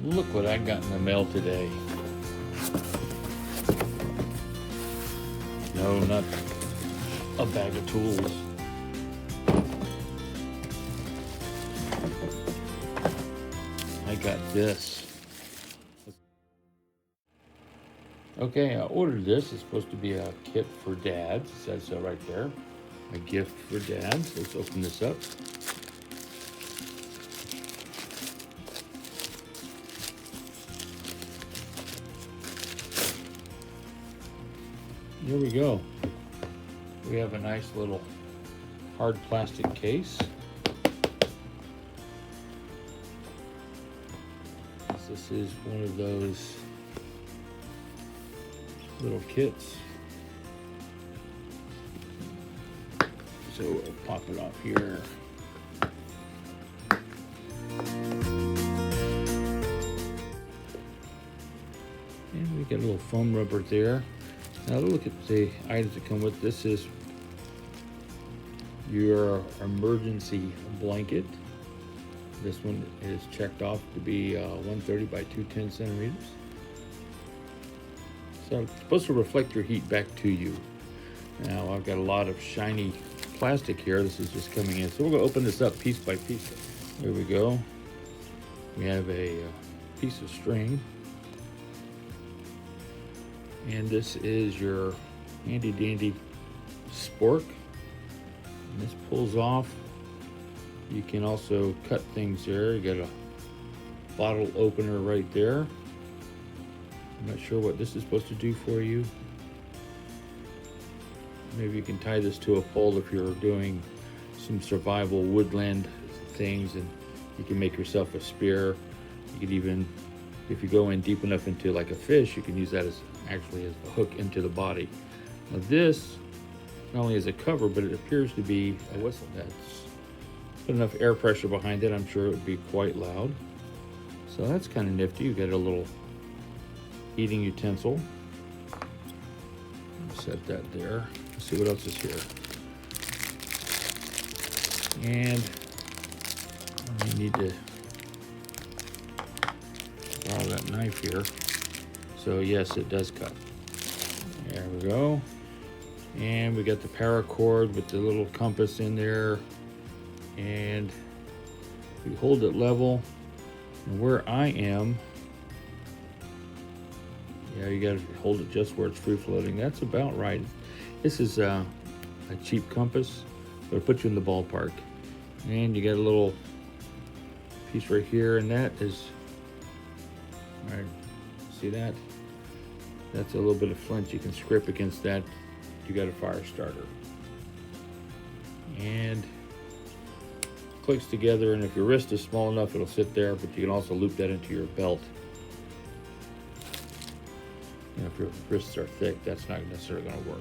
Look what I got in the mail today. No, not a bag of tools. I got this. Okay, I ordered this. It's supposed to be a kit for dads. It says so right there. A gift for dads. Let's open this up. Here we go. We have a nice little hard plastic case. This is one of those little kits. So we'll pop it off here. And we got a little foam rubber there. Now look at the items that come with this. Is your emergency blanket. This one is checked off to be 130 by 210 centimeters. So it's supposed to reflect your heat back to you. Now I've got a lot of shiny plastic here. This is just coming in. So we're going to open this up piece by piece. There we go. We have a piece of string. And this is your handy dandy spork. And this pulls off. You can also cut things there. You got a bottle opener right there. I'm not sure what this is supposed to do for you. Maybe you can tie this to a pole if you're doing some survival woodland things, and you can make yourself a spear. You could even, if you go in deep enough into like a fish, you can use that as actually as a hook into the body. Now this not only is a cover, but it appears to be a whistle. That's put enough air pressure behind it, I'm sure it would be quite loud. So that's kind of nifty. You got a little heating utensil. Set that there. Let's see what else is here. And you need to borrow that knife here. So yes, it does cut. There we go. And we got the paracord with the little compass in there. And we hold it level. And where I am, yeah, you got to hold it just where it's free floating. That's about right. This is a cheap compass, but it'll put you in the ballpark. And you got a little piece right here, and that is, all right, see that? That's a little bit of flint. You can scrape against that. You got a fire starter. And clicks together, and if your wrist is small enough, it'll sit there, but you can also loop that into your belt. You know, if your wrists are thick, that's not necessarily going to work.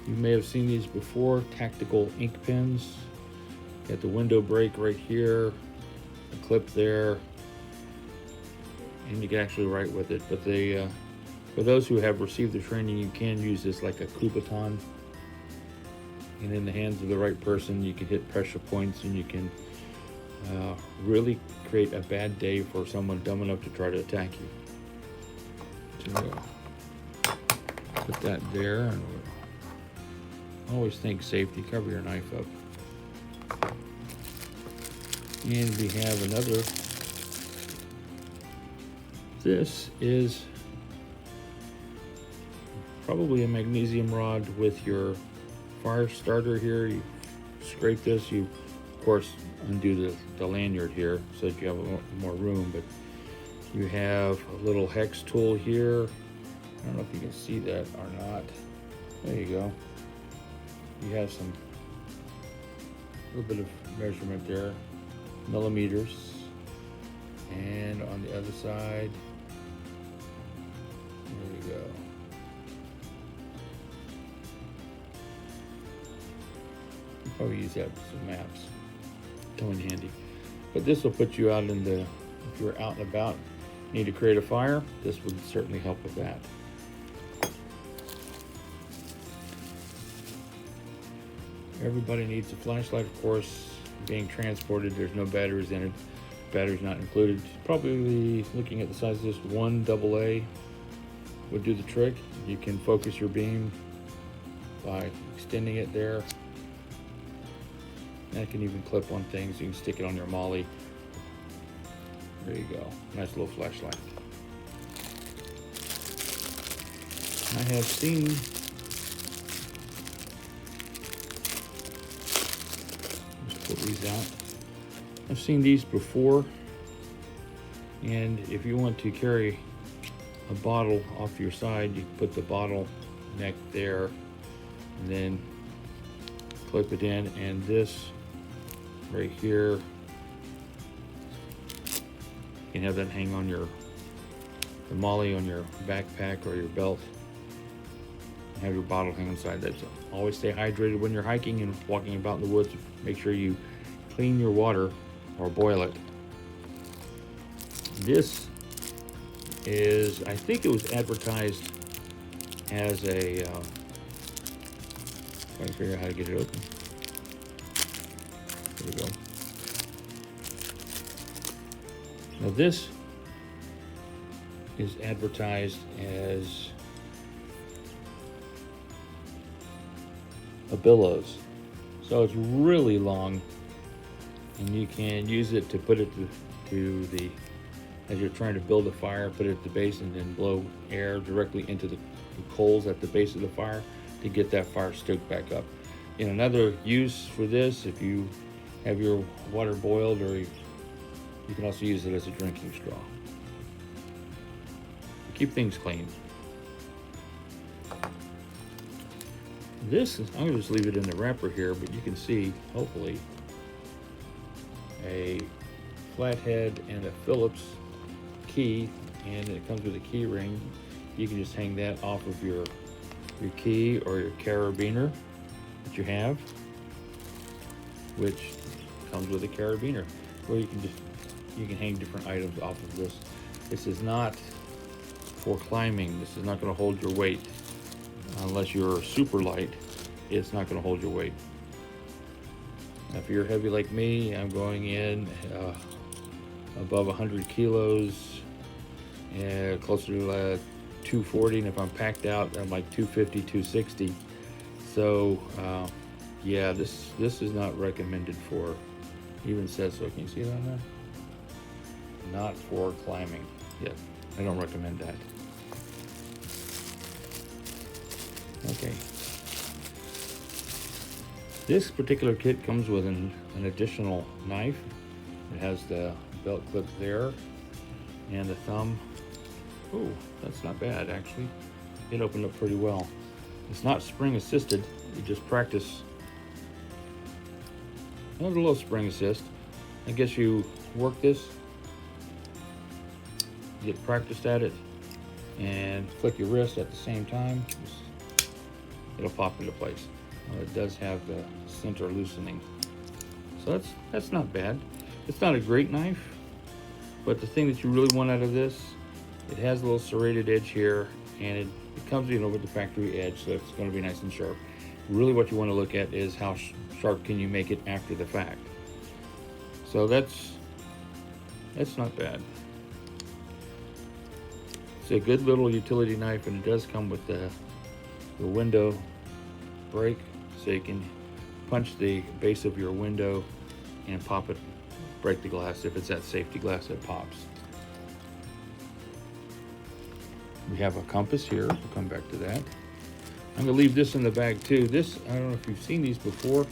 You may have seen these before, tactical ink pens. Got the window break right here, a clip there, and you can actually write with it. But they, for those who have received the training, you can use this like a coup baton. And in the hands of the right person, you can hit pressure points, and you can really create a bad day for someone dumb enough to try to attack you. So, put that there, and always think safety. Cover your knife up. And we have another. This is probably a magnesium rod with your fire starter here. You scrape this, you of course undo the lanyard here so that you have more room, but you have a little hex tool here. I don't know if you can see that or not. There you go. You have some little bit of measurement there, millimeters, and on the other side, there you go. Probably use that for some maps. Come in handy. But this will put you out in the, if you're out and about, need to create a fire, this would certainly help with that. Everybody needs a flashlight, of course. being transported. There's no batteries in it. Batteries not included. Probably looking at the size of this, 1 AA would do the trick. You can focus your beam by extending it there. And it can even clip on things. You can stick it on your molly. There you go. Nice little flashlight. I have seen let's pull these out. I've seen these before, and if you want to carry a bottle off your side, you put the bottle neck there and then clip it in, and this right here, you can have that hang on the molly on your backpack or your belt, and have your bottle hang inside that. So always stay hydrated when you're hiking and walking about in the woods. Make sure you clean your water or boil it. This is, I think it was advertised as a, trying to figure out how to get it open. There we go. Now this is advertised as a billows. So it's really long, and you can use it to put it to the, as you're trying to build a fire, put it at the base and then blow air directly into the coals at the base of the fire to get that fire stoked back up. In another use for this, if you have your water boiled, or you can also use it as a drinking straw. Keep things clean. This is, I'm gonna just leave it in the wrapper here, but you can see, hopefully, a flathead and a Phillips key, and it comes with a key ring. You can just hang that off of your key or your carabiner that you have, which comes with a carabiner, or you can hang different items off of this. This is not for climbing. This is not going to hold your weight unless you're super light. It's not going to hold your weight. Now, if you're heavy like me, I'm going in above 100 kilos, and closer to 240, and if I'm packed out, I'm like 250, 260. So yeah, this is not recommended for, even says so. Can you see that on there? Not for climbing. Yeah, I don't recommend that. Okay. This particular kit comes with an additional knife. It has the belt clip there and the thumb. Oh, that's not bad actually. It opened up pretty well. It's not spring assisted. You just practice. There's a little spring assist. I guess you work this, get practiced at it, and flick your wrist at the same time. It'll pop into place. It does have the center loosening, so that's not bad. It's not a great knife, but the thing that you really want out of this, it has a little serrated edge here, and it comes in with the factory edge, so it's going to be nice and sharp. Really, what you want to look at is how sharp can you make it after the fact. So that's not bad. It's a good little utility knife, and it does come with the window break, so you can punch the base of your window and pop it, break the glass. If it's that safety glass that pops. We have a compass here. We'll come back to that. I'm gonna leave this in the bag too. This, I don't know if you've seen these before.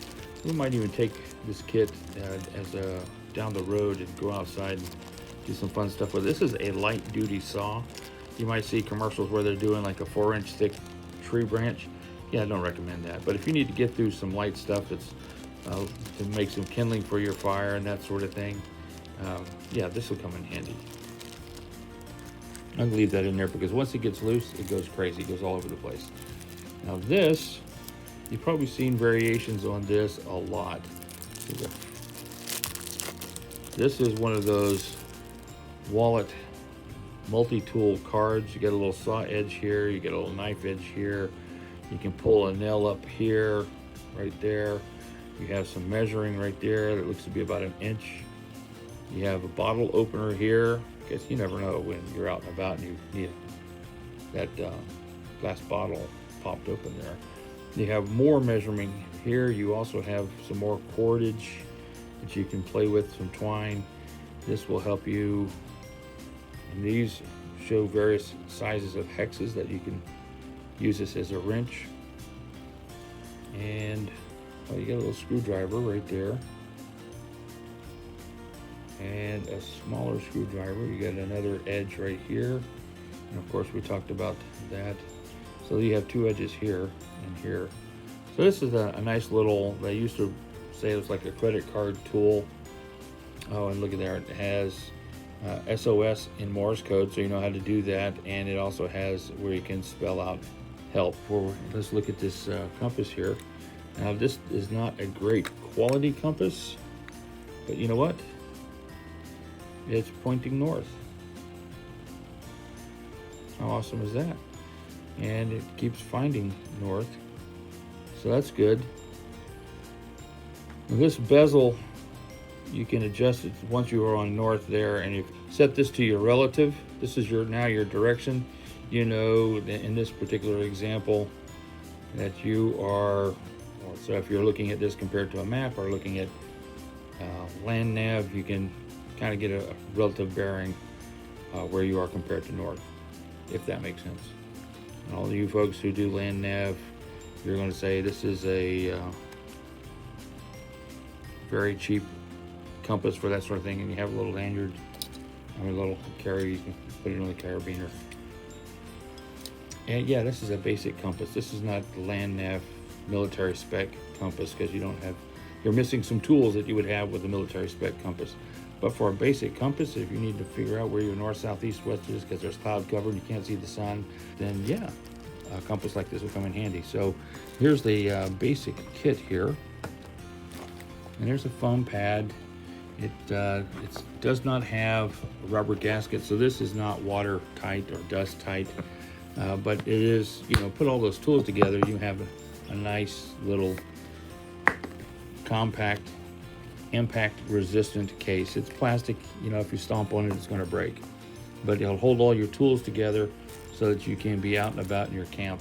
We might even take this kit as a down the road and go outside and do some fun stuff with it. This is a light duty saw. You might see commercials where they're doing like a 4-inch thick tree branch. Yeah, I don't recommend that. But if you need to get through some light stuff that's to make some kindling for your fire and that sort of thing, yeah, this will come in handy. I'm gonna leave that in there because once it gets loose, it goes crazy. It goes all over the place. Now this, you've probably seen variations on this a lot. This is one of those wallet multi-tool cards. You get a little saw edge here, you get a little knife edge here. You can pull a nail up here, right there. You You have some measuring right there that looks to be about 1 inch. You have a bottle opener here, because you never know when you're out and about and you need that glass bottle popped open there. You have more measurement here. You also have some more cordage that you can play with, some twine. This will help you, and these show various sizes of hexes that you can use this as a wrench. And you got a little screwdriver right there, and a smaller screwdriver. You got another edge right here, and of course we talked about that. So you have 2 edges here and here. So this is a nice little, they used to say it was like a credit card tool. Oh, and look at there, it has SOS in Morse code, so you know how to do that, and it also has where you can spell out help. Let's look at this compass here. Now this is not a great quality compass, but you know what? It's pointing north. How awesome is that? And it keeps finding north, so that's good. Now this bezel, you can adjust it once you are on north there, and if you set this to your relative, this is now your direction. You know, in this particular example, that you are, so if you're looking at this compared to a map or looking at land nav, you can kind of get a relative bearing where you are compared to north, if that makes sense. And all of you folks who do land nav, you're going to say this is a very cheap compass for that sort of thing, and you have a little lanyard, a little carry, you can put it on the carabiner. And yeah, this is a basic compass. This is not the land nav military spec compass, because you're missing some tools that you would have with a military spec compass. But for a basic compass, if you need to figure out where your north, south, east, west is because there's cloud cover and you can't see the sun, then yeah, a compass like this will come in handy. So here's the basic kit here, and there's a foam pad. It does not have a rubber gasket, so this is not watertight or dust tight, but it is, put all those tools together, you have a nice little compact, impact resistant case. It's plastic, if you stomp on it, it's going to break, but it'll hold all your tools together so that you can be out and about in your camp.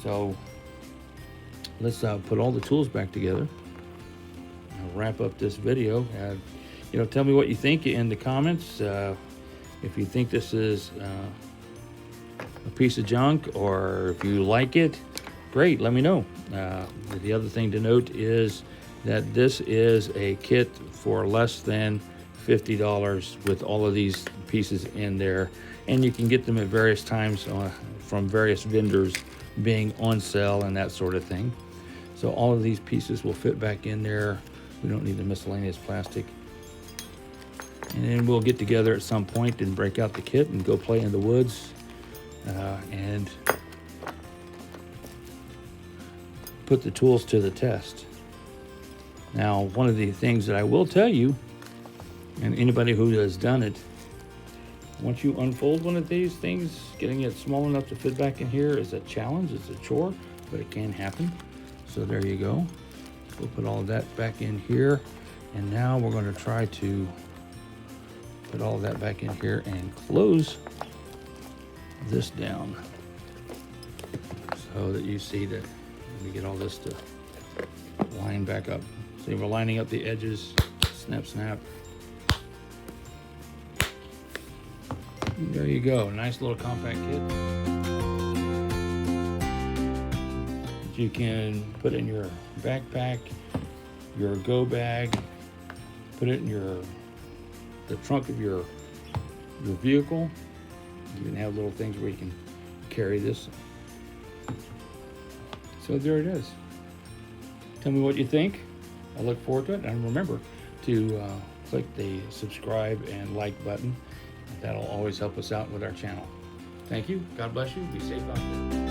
So let's put all the tools back together. I'll wrap up this video. Tell me what you think in the comments. If you think this is a piece of junk, or if you like it, great, let me know. The other thing to note is that this is a kit for less than $50 with all of these pieces in there, and you can get them at various times from various vendors being on sale and that sort of thing. So all of these pieces will fit back in there. We don't need the miscellaneous plastic. And then we'll get together at some point and break out the kit and go play in the woods and put the tools to the test. Now, one of the things that I will tell you, and anybody who has done it, once you unfold one of these things, getting it small enough to fit back in here is a challenge, it's a chore, but it can happen. So there you go. We'll put all of that back in here, and now we're going to try to put all of that back in here and close this down so that you see that we get all this to line back up. See, we're lining up the edges, snap, snap. And there you go, nice little compact kit that you can put in your backpack, your go bag, put it in the trunk of your vehicle. You can have little things where you can carry this. So there it is. Tell me what you think. I look forward to it, and remember to click the subscribe and like button. That'll always help us out with our channel. Thank you. God bless you. Be safe out there.